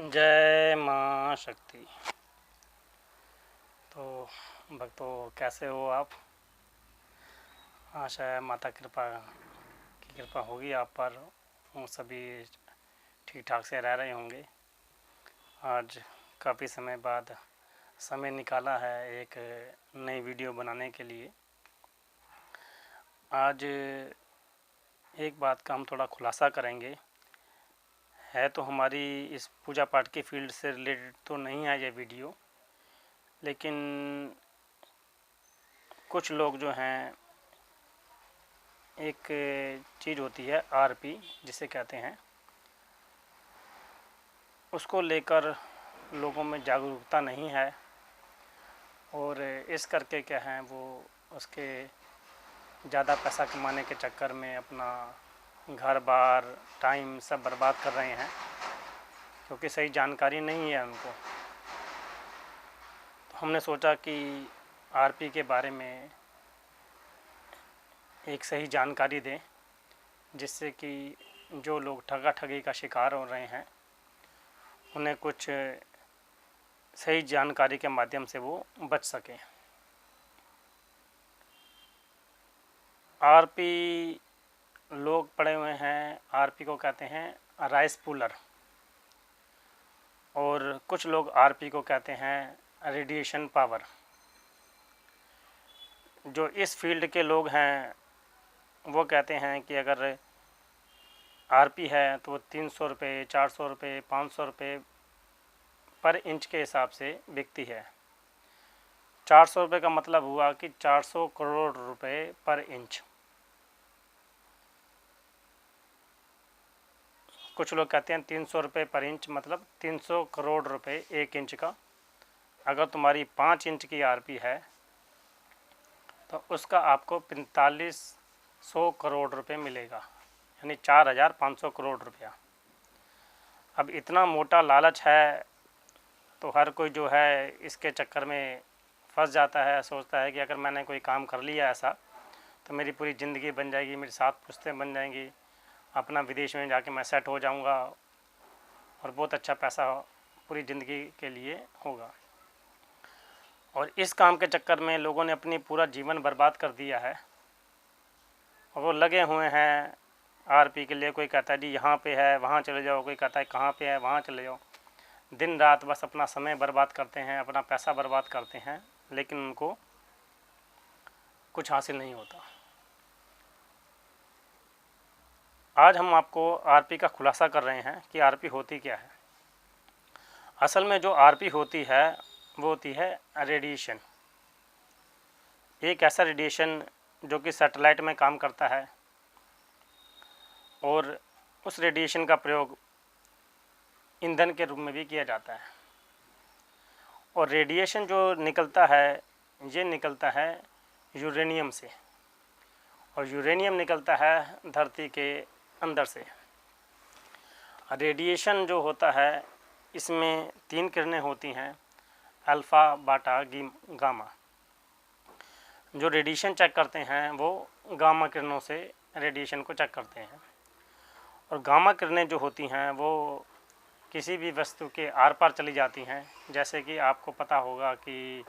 जय माँ शक्ति। तो भक्तों, कैसे हो आप? आशा है माता कृपा की कृपा होगी आप पर, सभी ठीक ठाक से रह रहे होंगे। आज काफ़ी समय बाद समय निकाला है एक नई वीडियो बनाने के लिए। आज एक बात का हम थोड़ा खुलासा करेंगे। है तो हमारी इस पूजा पाठ की फील्ड से रिलेटेड तो नहीं है ये वीडियो, लेकिन कुछ लोग जो हैं, एक चीज़ होती है आरपी जिसे कहते हैं, उसको लेकर लोगों में जागरूकता नहीं है और इस करके क्या है वो उसके ज़्यादा पैसा कमाने के चक्कर में अपना घर बार टाइम सब बर्बाद कर रहे हैं, क्योंकि सही जानकारी नहीं है उनको। तो हमने सोचा कि आरपी के बारे में एक सही जानकारी दें, जिससे कि जो लोग ठगा ठगी का शिकार हो रहे हैं उन्हें कुछ सही जानकारी के माध्यम से वो बच सकें। आरपी लोग पढ़े हुए हैं, आरपी को कहते हैं राइस पुलर, और कुछ लोग आरपी को कहते हैं रेडिएशन पावर। जो इस फील्ड के लोग हैं वो कहते हैं कि अगर आरपी है तो 300 रुपये, 400 रुपये, 500 रुपये पर इंच के हिसाब से बिकती है। 400 रुपये का मतलब हुआ कि 400 करोड़ रुपए पर इंच। कुछ लोग कहते हैं 300 रुपये पर इंच, मतलब 300 करोड़ रुपए एक इंच का। अगर तुम्हारी 5 इंच की आरपी है तो उसका आपको 4500 करोड़ रुपए मिलेगा, यानी 4500 करोड़ रुपया। अब इतना मोटा लालच है तो हर कोई जो है इसके चक्कर में फंस जाता है। सोचता है कि अगर मैंने कोई काम कर लिया ऐसा तो मेरी पूरी ज़िंदगी बन जाएगी, मेरी 7 पुश्तें बन जाएंगी, अपना विदेश में जाके मैं सेट हो जाऊंगा और बहुत अच्छा पैसा पूरी ज़िंदगी के लिए होगा। और इस काम के चक्कर में लोगों ने अपनी पूरा जीवन बर्बाद कर दिया है और वो लगे हुए हैं आरपी के लिए। कोई कहता है जी यहाँ पे है वहाँ चले जाओ, कोई कहता है कहाँ पे है वहाँ चले जाओ। दिन रात बस अपना समय बर्बाद करते हैं, अपना पैसा बर्बाद करते हैं, लेकिन उनको कुछ हासिल नहीं होता। आज हम आपको आरपी का खुलासा कर रहे हैं कि आरपी होती क्या है। असल में जो आरपी होती है वो होती है रेडिएशन। एक ऐसा रेडिएशन जो कि सैटेलाइट में काम करता है और उस रेडिएशन का प्रयोग ईंधन के रूप में भी किया जाता है। और रेडिएशन जो निकलता है ये निकलता है यूरेनियम से, और यूरेनियम निकलता है धरती के अंदर से। रेडिएशन जो होता है इसमें 3 किरणें होती हैं, अल्फ़ा, बाटा, गामा। जो रेडिएशन चेक करते हैं वो गामा किरणों से रेडिएशन को चेक करते हैं। और गामा किरणें जो होती हैं वो किसी भी वस्तु के आर पार चली जाती हैं। जैसे कि आपको पता होगा कि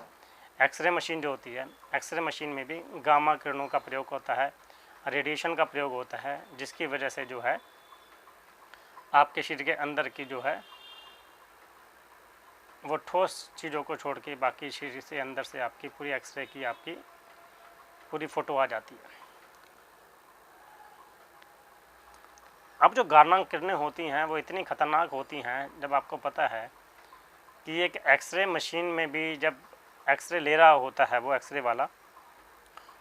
एक्सरे मशीन जो होती है, एक्सरे मशीन में भी गामा किरणों का प्रयोग होता है, रेडिएशन का प्रयोग होता है, जिसकी वजह से जो है आपके शरीर के अंदर की जो है वो ठोस चीज़ों को छोड़ के बाकी शरीर से अंदर से आपकी पूरी एक्सरे की आपकी पूरी फ़ोटो आ जाती है। अब जो गामा किरणें होती हैं वो इतनी ख़तरनाक होती हैं, जब आपको पता है कि एक एक्सरे मशीन में भी जब एक्सरे ले रहा होता है वो एक्सरे वाला,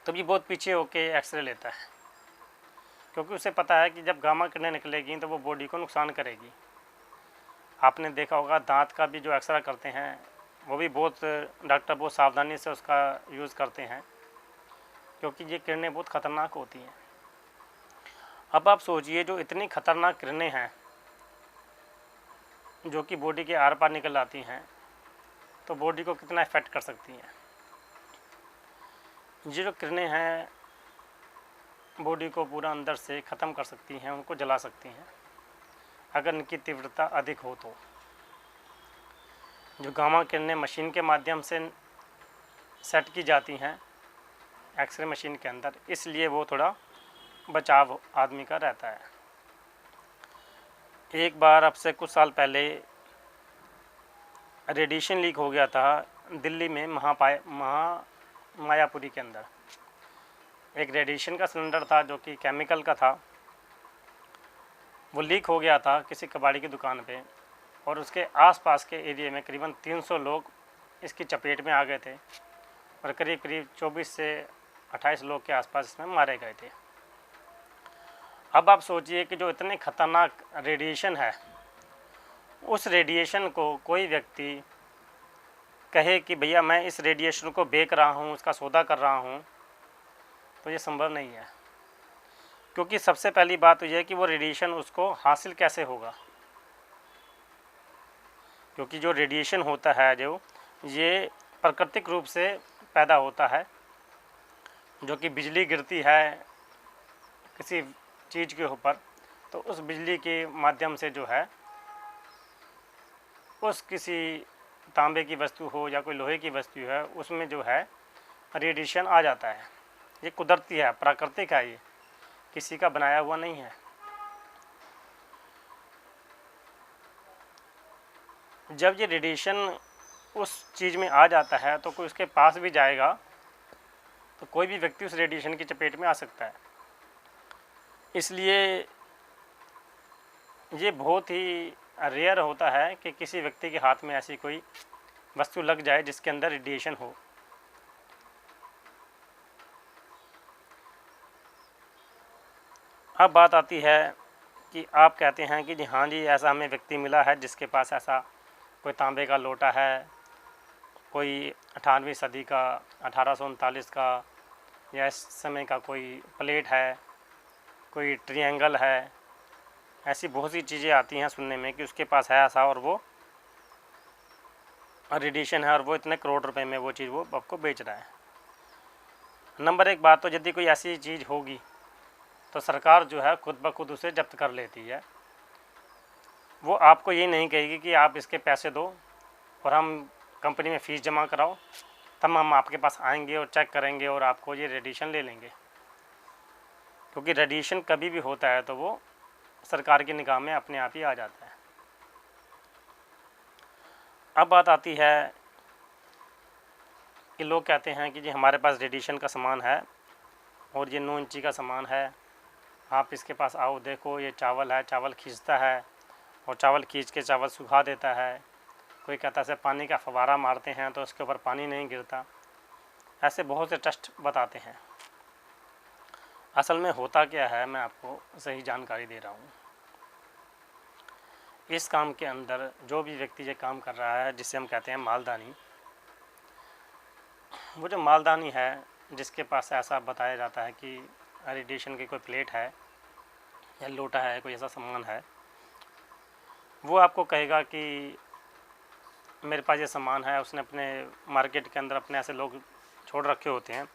तो भी बहुत पीछे होके एक्सरे लेता है, क्योंकि उसे पता है कि जब गामा किरणें निकलेगी तो वो बॉडी को नुकसान करेगी। आपने देखा होगा दांत का भी जो एक्सरा करते हैं वो भी बहुत डॉक्टर बहुत सावधानी से उसका यूज़ करते हैं, क्योंकि ये किरणें बहुत ख़तरनाक होती हैं। अब आप सोचिए, जो इतनी ख़तरनाक किरणें हैं जो कि बॉडी के आर पार निकल आती हैं, तो बॉडी को कितना इफ़ेक्ट कर सकती हैं। ये जो किरणें हैं बॉडी को पूरा अंदर से ख़त्म कर सकती हैं, उनको जला सकती हैं अगर इनकी तीव्रता अधिक हो तो। जो गामा किरणें मशीन के माध्यम से सेट की जाती हैं एक्सरे मशीन के अंदर, इसलिए वो थोड़ा बचाव आदमी का रहता है। एक बार अब से कुछ साल पहले रेडिएशन लीक हो गया था दिल्ली में मायापुरी के अंदर। एक रेडिएशन का सिलेंडर था जो कि केमिकल का था, वो लीक हो गया था किसी कबाड़ी की दुकान पे, और उसके आसपास के एरिया में करीबन 300 लोग इसकी चपेट में आ गए थे और करीब करीब 24 से 28 लोग के आसपास इसमें मारे गए थे। अब आप सोचिए कि जो इतने खतरनाक रेडिएशन है, उस रेडिएशन को कोई व्यक्ति कहे कि भैया मैं इस रेडिएशन को बेच रहा हूँ, उसका सौदा कर रहा हूँ, तो ये संभव नहीं है। क्योंकि सबसे पहली बात तो यह है कि वो रेडिएशन उसको हासिल कैसे होगा, क्योंकि जो रेडिएशन होता है जो ये प्राकृतिक रूप से पैदा होता है, जो कि बिजली गिरती है किसी चीज़ के ऊपर, तो उस बिजली के माध्यम से जो है उस किसी तांबे की वस्तु हो या कोई लोहे की वस्तु है, उसमें जो है रेडिएशन आ जाता है। ये कुदरती है, प्राकृतिक है, ये किसी का बनाया हुआ नहीं है। जब ये रेडिएशन उस चीज़ में आ जाता है तो कोई उसके पास भी जाएगा तो कोई भी व्यक्ति उस रेडिएशन की चपेट में आ सकता है। इसलिए ये बहुत ही रेयर होता है कि किसी व्यक्ति के हाथ में ऐसी कोई वस्तु लग जाए जिसके अंदर रेडिएशन हो। अब बात आती है कि आप कहते हैं कि जी हाँ जी, ऐसा हमें व्यक्ति मिला है जिसके पास ऐसा कोई तांबे का लोटा है, कोई 18वीं सदी का 1839 का या इस समय का कोई प्लेट है, कोई ट्रायंगल है। ऐसी बहुत सी चीज़ें आती हैं सुनने में कि उसके पास है ऐसा और वो रेडिएशन है और वो इतने करोड़ रुपए में वो चीज़ वो आपको बेच रहा है। नंबर एक बात, तो यदि कोई ऐसी चीज़ होगी तो सरकार जो है खुद ब खुद उसे जब्त कर लेती है। वो आपको ये नहीं कहेगी कि आप इसके पैसे दो और हम कंपनी में फ़ीस जमा कराओ, तब हम आपके पास आएंगे और चेक करेंगे और आपको ये रेडिएशन ले लेंगे। क्योंकि रेडिएशन कभी भी होता है तो वो सरकार की निगाह में अपने आप ही आ जाता है। अब बात आती है कि लोग कहते हैं कि जी हमारे पास रेडिएशन का सामान है और ये 9 इंची का सामान है, आप इसके पास आओ, देखो ये चावल है, चावल खींचता है और चावल खींच के चावल सुखा देता है। कोई कहता है पानी का फव्वारा मारते हैं तो उसके ऊपर पानी नहीं गिरता। ऐसे बहुत से टेस्ट बताते हैं। असल में होता क्या है, मैं आपको सही जानकारी दे रहा हूँ। इस काम के अंदर जो भी व्यक्ति ये काम कर रहा है, जिसे हम कहते हैं मालदानी, वो जो मालदानी है जिसके पास ऐसा बताया जाता है कि रेडिएशन की कोई प्लेट है या लोटा है, कोई ऐसा सामान है, वो आपको कहेगा कि मेरे पास ये सामान है। उसने अपने मार्केट के अंदर अपने ऐसे लोग छोड़ रखे होते हैं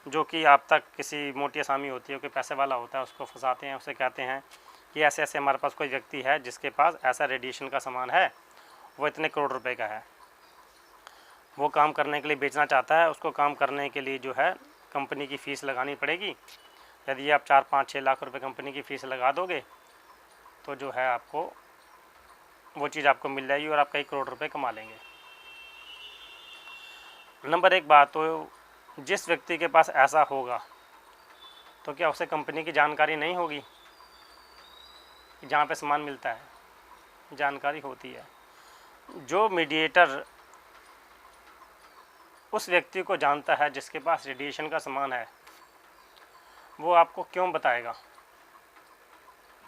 जो कि आप तक किसी मोटी असामी होती है, कोई पैसे वाला होता है, उसको फंसाते हैं। उसे कहते हैं कि ऐसे ऐसे हमारे पास कोई व्यक्ति है जिसके पास ऐसा रेडिएशन का सामान है, वो इतने करोड़ रुपए का है, वो काम करने के लिए बेचना चाहता है। उसको काम करने के लिए जो है कंपनी की फ़ीस लगानी पड़ेगी। यदि आप 4-5-6 लाख रुपए कंपनी की फ़ीस लगा दोगे तो जो है आपको वो चीज़ आपको मिल जाएगी और आप कई करोड़ रुपए कमा लेंगे। नंबर एक बात, तो जिस व्यक्ति के पास ऐसा होगा तो क्या उसे कंपनी की जानकारी नहीं होगी? जहाँ पे सामान मिलता है जानकारी होती है। जो मीडिएटर उस व्यक्ति को जानता है जिसके पास रेडिएशन का सामान है, वो आपको क्यों बताएगा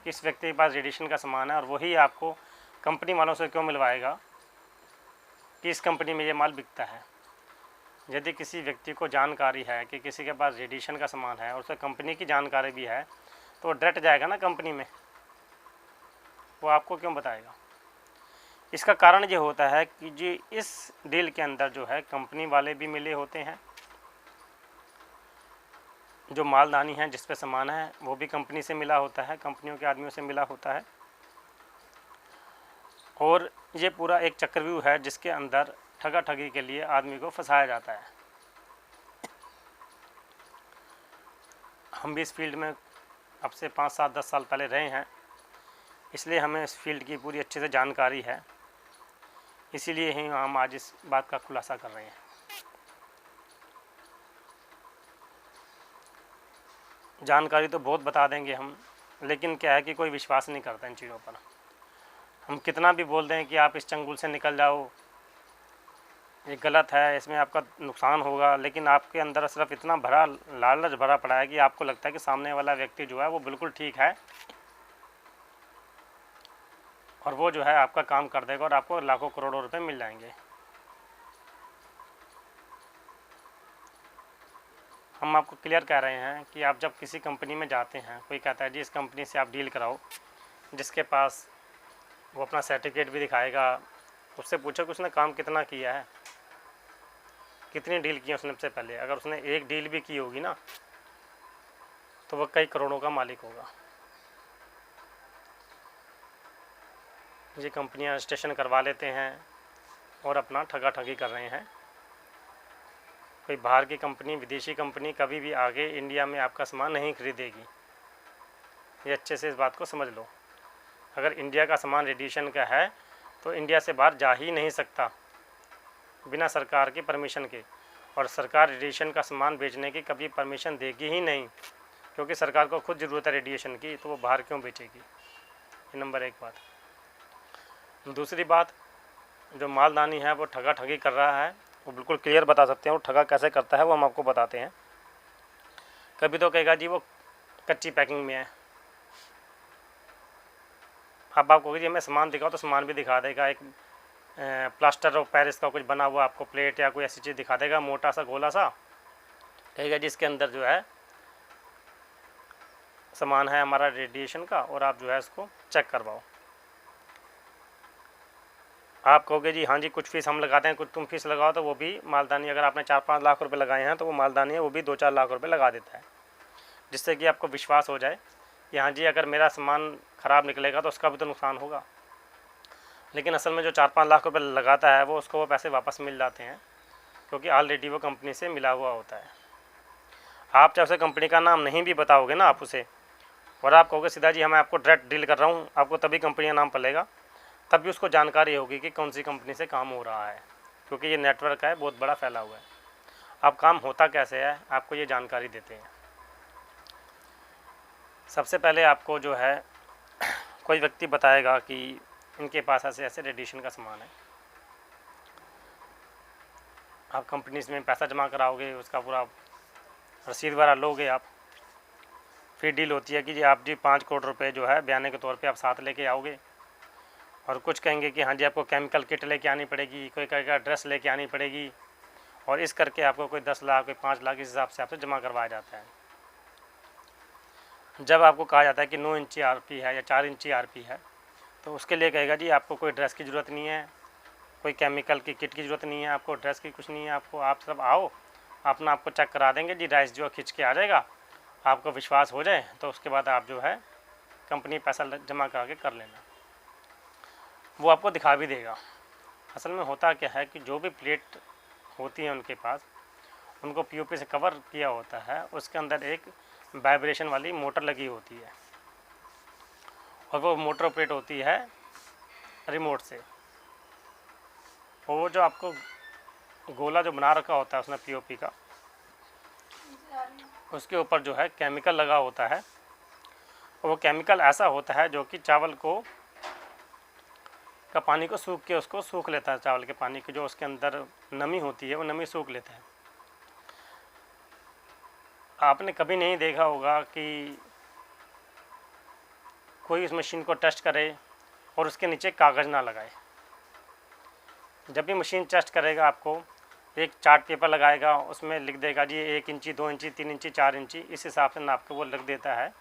इस व्यक्ति के पास रेडिएशन का सामान है, और वही आपको कंपनी वालों से क्यों मिलवाएगा कि इस कंपनी में ये माल बिकता है। यदि किसी व्यक्ति को जानकारी है कि किसी के पास रेडिएशन का सामान है और उसे कंपनी की जानकारी भी है, तो वो डट जाएगा ना कंपनी में, वो आपको क्यों बताएगा। इसका कारण ये होता है कि जी इस डील के अंदर जो है कंपनी वाले भी मिले होते हैं, जो मालदानी है जिस पे सामान है वो भी कंपनी से मिला होता है, कंपनियों के आदमियों से मिला होता है। और ये पूरा एक चक्रव्यूह है जिसके अंदर ठगा ठगी के लिए आदमी को फंसाया जाता है। हम भी इस फील्ड में अब से 5, 7, 10 साल पहले रहे हैं, इसलिए हमें इस फील्ड की पूरी अच्छे से जानकारी है। इसीलिए ही हम आज इस बात का खुलासा कर रहे हैं। जानकारी तो बहुत बता देंगे हम, लेकिन क्या है कि कोई विश्वास नहीं करता इन चीज़ों पर। हम कितना भी बोल दें कि आप इस चंगुल से निकल जाओ, ये गलत है, इसमें आपका नुकसान होगा, लेकिन आपके अंदर सिर्फ इतना भरा लालच भरा पड़ा है कि आपको लगता है कि सामने वाला व्यक्ति जो है वो बिल्कुल ठीक है और वो जो है आपका काम कर देगा और आपको लाखों करोड़ों रुपए मिल जाएंगे। हम आपको क्लियर कह रहे हैं कि आप जब किसी कंपनी में जाते हैं, कोई कहता है जी इस कंपनी से आप डील कराओ, जिसके पास वो अपना सर्टिफिकेट भी दिखाएगा, उससे पूछो कि उसने काम कितना किया है, कितनी डील की उसने सबसे पहले। अगर उसने एक डील भी की होगी ना तो वह कई करोड़ों का मालिक होगा। ये कंपनियां रजिस्ट्रेशन करवा लेते हैं और अपना ठगा ठगी कर रहे हैं। कोई बाहर की कंपनी, विदेशी कंपनी कभी भी आगे इंडिया में आपका सामान नहीं खरीदेगी। ये अच्छे से इस बात को समझ लो। अगर इंडिया का सामान रेडिएशन का है तो इंडिया से बाहर जा ही नहीं सकता बिना सरकार की परमिशन के, और सरकार रेडिएशन का सामान बेचने की कभी परमिशन देगी ही नहीं, क्योंकि सरकार को खुद ज़रूरत है रेडिएशन की, तो वो बाहर क्यों बेचेगी। ये नंबर 1 बात। दूसरी बात, जो मालदानी है वो ठगा ठगी कर रहा है, वो बिल्कुल क्लियर बता सकते हैं वो ठगा कैसे करता है, वो हम आपको बताते हैं। कभी तो कहेगा जी वो कच्ची पैकिंग में है, अब आप कहोगे जी हमें सामान दिखाओ, तो सामान भी दिखा देगा। एक प्लास्टर ऑफ पेरिस का कुछ बना हुआ आपको प्लेट या कोई ऐसी चीज़ दिखा देगा, मोटा सा गोला सा, कहेगा जी इसके अंदर जो है सामान है हमारा रेडिएशन का और आप जो है इसको चेक करवाओ। आप कहोगे जी हाँ जी कुछ फीस हम लगाते हैं, कुछ तुम फीस लगाओ, तो वो भी मालदानी, अगर आपने 4-5 लाख रुपए लगाए हैं तो वो मालदानी है वो भी 2-4 लाख रुपए लगा देता है, जिससे कि आपको विश्वास हो जाए कि हाँ जी अगर मेरा सामान ख़राब निकलेगा तो उसका भी तो नुकसान होगा। लेकिन असल में जो 4-5 लाख रुपए लगाता है वो उसको वो पैसे वापस मिल जाते हैं, क्योंकि ऑलरेडी वो कंपनी से मिला हुआ होता है। आप चाहे उसे कंपनी का नाम नहीं भी बताओगे ना आप उसे, और आप कहोगे सीधा जी मैं आपको डायरेक्ट डील कर रहा हूँ, आपको तभी कंपनी का नाम पलेगा, तब भी उसको जानकारी होगी कि कौन सी कंपनी से काम हो रहा है, क्योंकि ये नेटवर्क है बहुत बड़ा फैला हुआ है। अब काम होता कैसे है आपको ये जानकारी देते हैं। सबसे पहले आपको जो है कोई व्यक्ति बताएगा कि इनके पास ऐसे ऐसे रेडिएशन का सामान है, आप कंपनीज में पैसा जमा कराओगे, उसका पूरा रसीद वगैरह लोगे आप, फिर डील होती है कि जी आप जी 5 करोड़ रुपए जो है बयाने के तौर पे आप साथ लेके आओगे, और कुछ कहेंगे कि हाँ जी आपको केमिकल किट लेके आनी पड़ेगी, कोई कहेगा ड्रेस लेके आनी पड़ेगी, और इस करके आपको कोई 10 लाख कोई 5 लाख इस हिसाब से आपसे जमा करवाया जाता है। जब आपको कहा जाता है कि 9 इंची आरपी है या 4 इंची आरपी है, तो उसके लिए कहेगा जी आपको कोई ड्रेस की ज़रूरत नहीं है, कोई केमिकल की किट की ज़रूरत नहीं है, आपको ड्रेस की कुछ नहीं है, आपको आप सब आओ अपना आपको चेक करा देंगे जी, राइस जो खींच के आ जाएगा, आपको विश्वास हो जाए तो उसके बाद आप जो है कंपनी पैसा जमा करा के कर लेना। वो आपको दिखा भी देगा। असल में होता क्या है कि जो भी प्लेट होती है उनके पास, उनको पीओपी से कवर किया होता है, उसके अंदर एक वाइब्रेशन वाली मोटर लगी होती है, और वो मोटर ऑपरेट होती है रिमोट से। और वो जो आपको गोला जो बना रखा होता है उसने पीओपी का, उसके ऊपर जो है केमिकल लगा होता है, और वो केमिकल ऐसा होता है जो कि चावल को का पानी को सूख के उसको सूख लेता है, चावल के पानी की जो उसके अंदर नमी होती है वो नमी सूख लेता है। आपने कभी नहीं देखा होगा कि कोई उस मशीन को टेस्ट करे और उसके नीचे कागज़ ना लगाए। जब भी मशीन टेस्ट करेगा आपको एक चार्ट पेपर लगाएगा, उसमें लिख देगा जी 1 इंची 2 इंची 3 इंची 4 इंची, इस हिसाब से नाप के वो लिख देता है,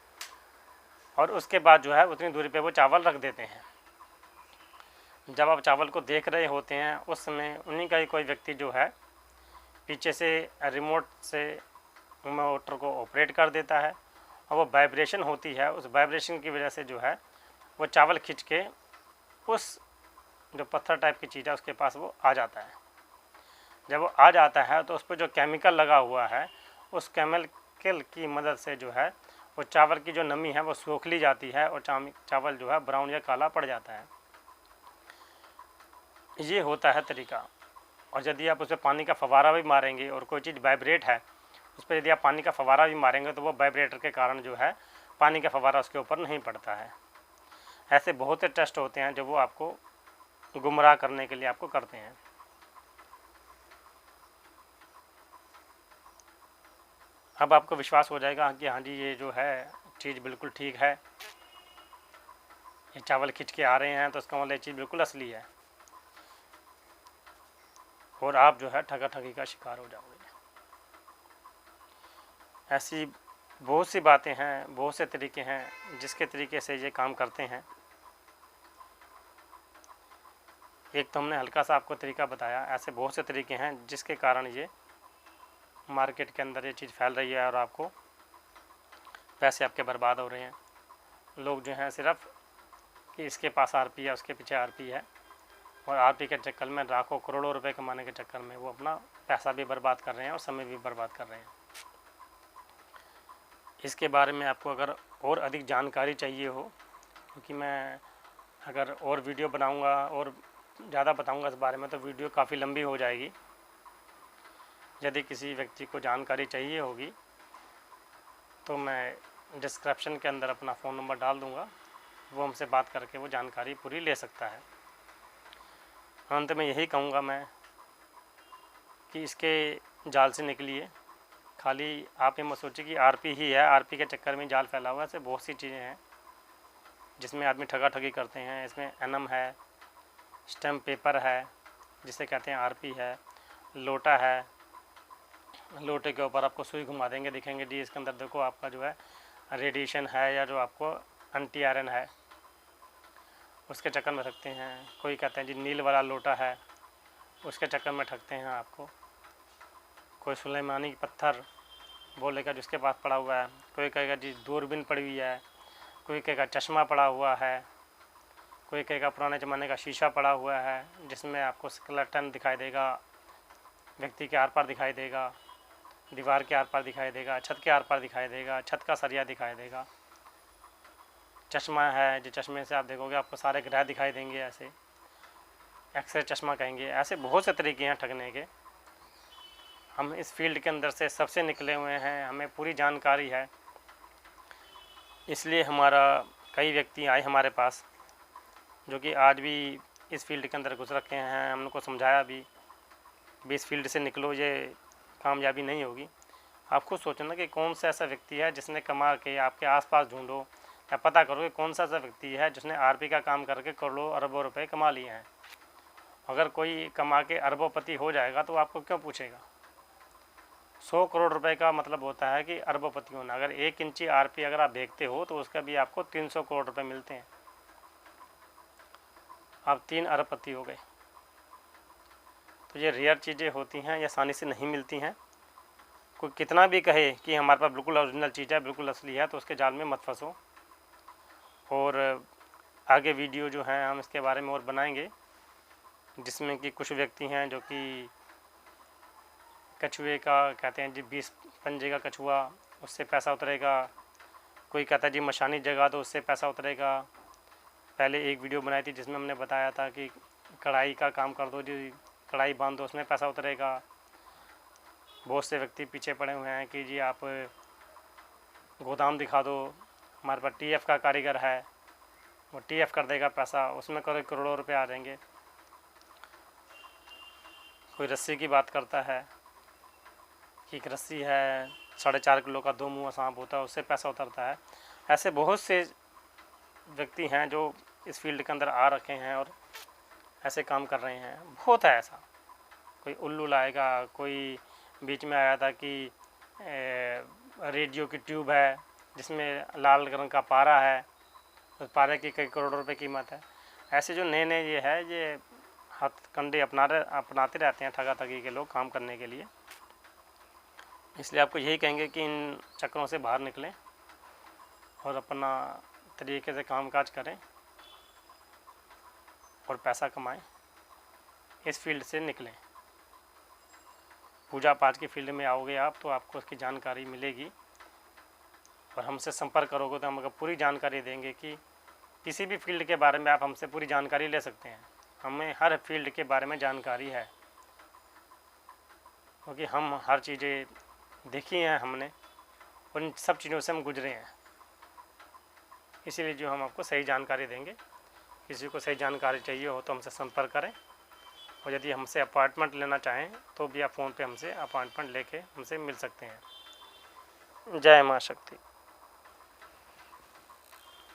और उसके बाद जो है उतनी दूरी पे वो चावल रख देते हैं। जब आप चावल को देख रहे होते हैं उस समय उन्हीं का ही कोई व्यक्ति जो है पीछे से रिमोट से मोटर को ऑपरेट कर देता है, और वो वाइब्रेशन होती है, उस वाइब्रेशन की वजह से जो है वो चावल खींच के उस जो पत्थर टाइप की चीज़ है उसके पास वो आ जाता है। जब वो आ जाता है तो उस पर जो केमिकल लगा हुआ है उस केमिकल की मदद से जो है वो चावल की जो नमी है वो सोख ली जाती है और चावल जो है ब्राउन या काला पड़ जाता है। ये होता है तरीका। और यदि आप उस पर पानी का फव्वारा भी मारेंगे और कोई चीज़ वाइब्रेट है उस पर यदि आप पानी का फव्वारा भी मारेंगे तो वो वाइब्रेटर के कारण जो है पानी का फव्वारा उसके ऊपर नहीं पड़ता है। ऐसे बहुत से टेस्ट होते हैं जो वो आपको गुमराह करने के लिए आपको करते हैं। अब आपको विश्वास हो जाएगा कि हाँ जी ये जो है चीज़ बिल्कुल ठीक है, ये चावल खिंच के आ रहे हैं तो उसका मतलब ये चीज़ बिल्कुल असली है, और आप जो है ठगाठगी का शिकार हो जाओगे। ऐसी बहुत सी बातें हैं, बहुत से तरीके हैं जिसके तरीके से ये काम करते हैं। एक तो हमने हल्का सा आपको तरीका बताया, ऐसे बहुत से तरीके हैं जिसके कारण ये मार्केट के अंदर ये चीज़ फैल रही है और आपको पैसे आपके बर्बाद हो रहे हैं। लोग जो हैं सिर्फ कि इसके पास आरपी है, उसके पीछे आरपी है, और आरपी के चक्कर में लाखों करोड़ों रुपए कमाने के चक्कर में वो अपना पैसा भी बर्बाद कर रहे हैं और समय भी बर्बाद कर रहे हैं। इसके बारे में आपको अगर और अधिक जानकारी चाहिए हो, क्योंकि मैं अगर और वीडियो बनाऊंगा और ज़्यादा बताऊंगा इस बारे में तो वीडियो काफ़ी लंबी हो जाएगी। यदि किसी व्यक्ति को जानकारी चाहिए होगी तो मैं डिस्क्रिप्शन के अंदर अपना फ़ोन नंबर डाल दूंगा, वो हमसे बात करके वो जानकारी पूरी ले सकता है। अंत में यही कहूँगा मैं कि इसके जाल से निकलिए। खाली आप ये मत सोचिए कि आरपी ही है, आरपी के चक्कर में जाल फैला हुआ है। ऐसे बहुत सी चीज़ें हैं जिसमें आदमी ठगाठगी करते हैं। इसमें एनम है, स्टैम्प पेपर है जिसे कहते हैं आरपी है, लोटा है, लोटे के ऊपर आपको सुई घुमा देंगे, दिखेंगे जी इसके अंदर देखो आपका जो है रेडिएशन है या जो आपको एंटी आयरन है, उसके चक्कर में ठगते हैं। कोई कहते हैं जी नील वाला लोटा है, उसके चक्कर में ठगते हैं आपको। कोई सुलेमानी पत्थर बोलेगा जिसके पास पड़ा हुआ है, कोई कहेगा जी दूरबीन पड़ी हुई है, कोई कहेगा चश्मा पड़ा हुआ है, कोई कहेगा पुराने ज़माने का शीशा पड़ा हुआ है जिसमें आपको स्केलेटन दिखाई देगा, व्यक्ति के आर पार दिखाई देगा, दीवार के आर पार दिखाई देगा, छत के आर पार दिखाई देगा, छत का सरिया दिखाई देगा। चश्मा है जो चश्मे से आप देखोगे आपको सारे ग्रह दिखाई देंगे, ऐसे एक्सरे चश्मा कहेंगे। ऐसे बहुत से तरीके हैं ठगने के। हम इस फील्ड के अंदर से सबसे निकले हुए हैं, हमें पूरी जानकारी है, इसलिए हमारा कई व्यक्ति आए हमारे पास जो कि आज भी इस फील्ड के अंदर घुस रखे हैं। हम उनको समझाया भी इस फील्ड से निकलो, ये कामयाबी नहीं होगी। आप खुद सोचना कि कौन सा ऐसा व्यक्ति है जिसने कमा के, आपके आसपास ढूंढो या पता करो कि कौन सा ऐसा व्यक्ति है जिसने आरपी का काम करके करोड़ों अरबों रुपए कमा लिए हैं। अगर कोई कमा के अरबोपति हो जाएगा तो आपको क्यों पूछेगा। 100 करोड़ रुपए का मतलब होता है कि अरबोपति होना। अगर 1 इंची आरपी अगर आप देखते हो तो उसका भी आपको 300 करोड़ रुपए मिलते हैं, आप 3 अरबपति हो गए। तो ये रेयर चीज़ें होती हैं, ये आसानी से नहीं मिलती हैं। कोई कितना भी कहे कि हमारे पास बिल्कुल ओरिजिनल चीज़ है, बिल्कुल असली है, तो उसके जाल में मत फंसो। और आगे वीडियो जो है हम इसके बारे में और बनाएंगे, जिसमें कि कुछ व्यक्ति हैं जो कि कछुए का कहते हैं जी 20 पंजे का कछुआ, उससे पैसा उतरेगा। कोई कहता है जी मशानी जगह तो उससे पैसा उतरेगा। पहले एक वीडियो बनाई थी जिसमें हमने बताया था कि कढ़ाई का काम कर दो जी, कढ़ाई बांध दो, उसमें पैसा उतरेगा। बहुत से व्यक्ति पीछे पड़े हुए हैं कि जी आप गोदाम दिखा दो, हमारे पास टीएफ का कारीगर है, वो टीएफ कर देगा पैसा, उसमें करोड़ों रुपए आ जाएंगे। कोई रस्सी की बात करता है कि एक रस्सी है 4.5 किलो का 2 मुँहा सांप होता है, उससे पैसा उतरता है। ऐसे बहुत से व्यक्ति हैं जो इस फील्ड के अंदर आ रखे हैं और ऐसे काम कर रहे हैं। बहुत है ऐसा। कोई उल्लू लाएगा, कोई बीच में आया था कि रेडियो की ट्यूब है जिसमें लाल रंग का पारा है, उस पारे की कई करोड़ों रुपए कीमत है। ऐसे जो नए नए ये है, ये हथकंडे अपनाते रहते हैं ठगाठगी के लोग काम करने के लिए। इसलिए आपको यही कहेंगे कि इन चक्रों से बाहर निकलें और अपना तरीके से कामकाज करें। और पैसा कमाएं, इस फील्ड से निकलें। पूजा पाठ की फील्ड में आओगे आप तो आपको उसकी जानकारी मिलेगी, और हमसे संपर्क करोगे तो हम अगर पूरी जानकारी देंगे कि किसी भी फील्ड के बारे में आप हमसे पूरी जानकारी ले सकते हैं। हमें हर फील्ड के बारे में जानकारी है, क्योंकि हम हर चीज़ें देखी हैं हमने, उन सब चीज़ों से हम गुजरे हैं। इसीलिए जो हम आपको सही जानकारी देंगे। किसी को सही जानकारी चाहिए हो तो हमसे संपर्क करें, और यदि हमसे अपॉइंटमेंट लेना चाहें तो भी आप फ़ोन पे हमसे अपॉइंटमेंट लेके हमसे मिल सकते हैं। जय माँ शक्ति।